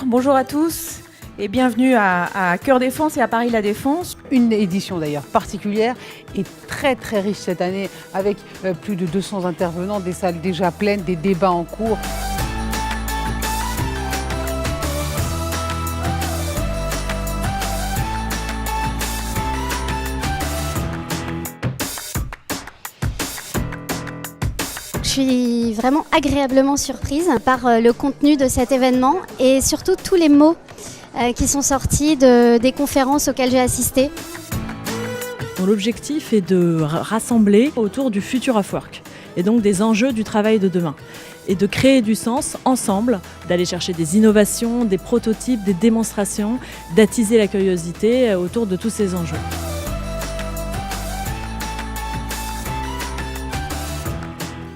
Bonjour à tous et bienvenue à Cœur Défense et à Paris La Défense. Une édition d'ailleurs particulière et très très riche cette année avec plus de 200 intervenants, des salles déjà pleines, des débats en cours. Je suis vraiment agréablement surprise par le contenu de cet événement et surtout tous les mots qui sont sortis des conférences auxquelles j'ai assisté. L'objectif est de rassembler autour du Future of Work et donc des enjeux du travail de demain et de créer du sens ensemble, d'aller chercher des innovations, des prototypes, des démonstrations, d'attiser la curiosité autour de tous ces enjeux.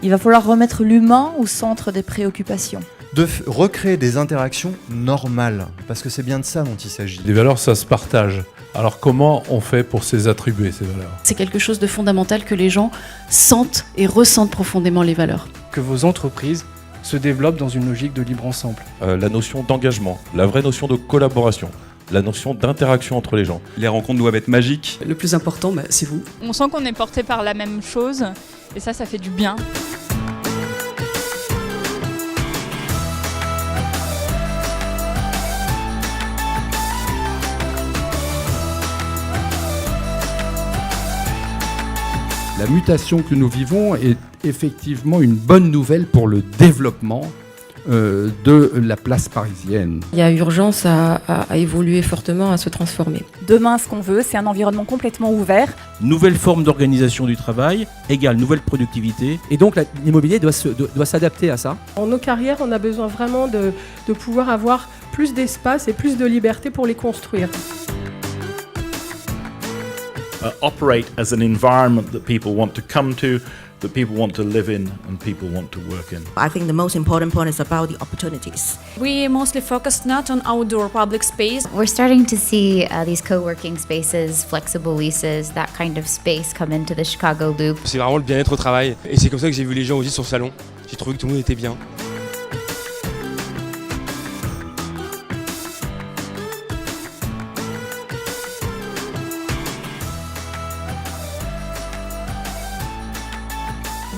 Il va falloir remettre l'humain au centre des préoccupations. De recréer des interactions normales, parce que c'est bien de ça dont il s'agit. Les valeurs, ça se partage. Alors comment on fait pour ces attribuer, ces valeurs ? C'est quelque chose de fondamental que les gens sentent et ressentent profondément les valeurs. Que vos entreprises se développent dans une logique de libre ensemble. La notion d'engagement, la vraie notion de collaboration, la notion d'interaction entre les gens. Les rencontres doivent être magiques. Le plus important, c'est vous. On sent qu'on est porté par la même chose et ça fait du bien. La mutation que nous vivons est effectivement une bonne nouvelle pour le développement de la place parisienne. Il y a urgence à évoluer fortement, à se transformer. Demain, ce qu'on veut, c'est un environnement complètement ouvert. Nouvelle forme d'organisation du travail égale nouvelle productivité. Et donc l'immobilier doit s'adapter à ça. En nos carrières, on a besoin vraiment de pouvoir avoir plus d'espace et plus de liberté pour les construire. Operate as an environment that people want to come to, that people want to live in and people want to work in. I think the most important point is about the opportunities. We mostly focused not on outdoor public space. We're starting to see these co-working spaces, flexible leases, that kind of space come into the Chicago Loop. C'est vraiment le bien-être au travail et c'est comme ça que j'ai vu les gens aussi sur le salon. J'ai trouvé que tout le monde était bien.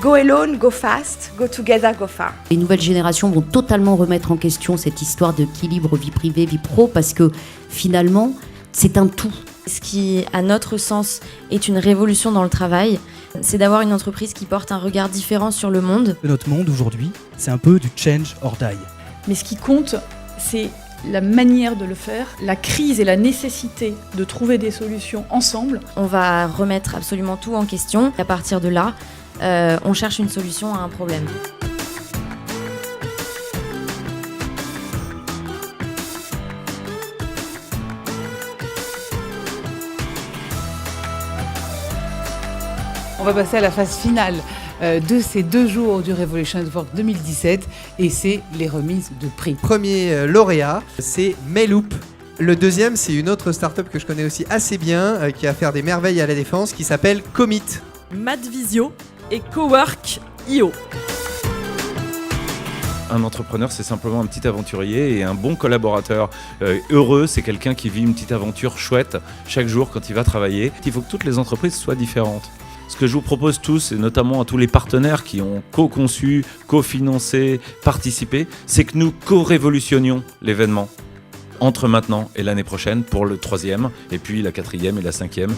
Go alone, go fast, go together, go far. Les nouvelles générations vont totalement remettre en question cette histoire d'équilibre vie privée, vie pro, parce que finalement, c'est un tout. Ce qui, à notre sens, est une révolution dans le travail, c'est d'avoir une entreprise qui porte un regard différent sur le monde. Notre monde aujourd'hui, c'est un peu du change or die. Mais ce qui compte, c'est la manière de le faire, la crise et la nécessité de trouver des solutions ensemble. On va remettre absolument tout en question. À partir de là, on cherche une solution à un problème. On va passer à la phase finale de ces 2 jours du Revolution at Work 2017 et c'est les remises de prix. Premier lauréat, c'est Meloop. Le deuxième, c'est une autre start-up que je connais aussi assez bien, qui va faire des merveilles à la défense, qui s'appelle Commit. Madvisio et Cowork.io. Un entrepreneur, c'est simplement un petit aventurier et un bon collaborateur heureux, c'est quelqu'un qui vit une petite aventure chouette chaque jour quand il va travailler. Il faut que toutes les entreprises soient différentes. Ce que je vous propose tous, et notamment à tous les partenaires qui ont co-conçu, co-financé, participé, c'est que nous co-révolutionnions l'événement entre maintenant et l'année prochaine pour le 3e, et puis la 4e et la 5e.